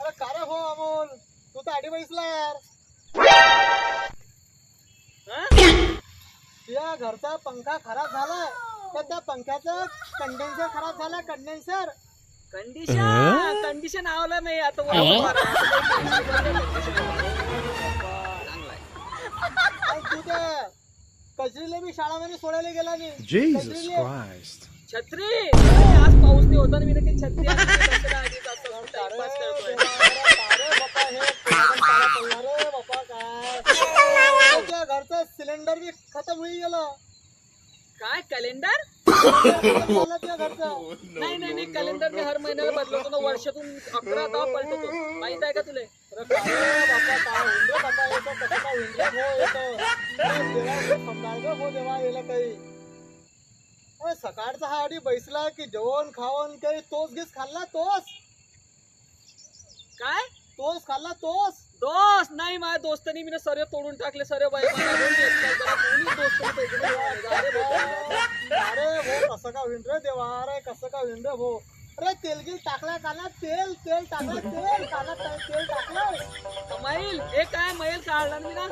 अरे का रे हो अमोल, तू तर आधी बैसला यार. तुझ्या घरचा पंखा खराब झालाय तर त्या पंख्याचं कंडेन्सर खराब झालाय. कंडेन्सर कंडिशन आवलं नाही आता. तू ते कजरीला मी शाळामध्ये सोडायला गेला नाही. Jesus Christ. छत्री आज पाऊस नाही होता ना, मी नक्की छत्री घरचं सिलेंडर बी खतम होई गेलं. काय कॅलेंडर? घरचं नाही नाही नाही, कॅलेंडर मी हर महिन्याला बदलतो ना, वर्षातून 11 तास पलटतो. माहित आहे का तुला? सकाळचा हा आधी बैसला की जेवण खावण काही तोच घेस खाल्ला. काय तोच खाल्ला. दोस्त नाही, माझ्या दोस्तानी मी सर्व तोडून टाकले. सर्व बाई अरे भो कसं का होईन रे देवा. अरे कसं का होईन रे भो. अरे तेल गिल टाकलाय कानात. तेल टाकलं. तेल कानात तेल टाकलं. मैल हे काय मैल काढला मी ना.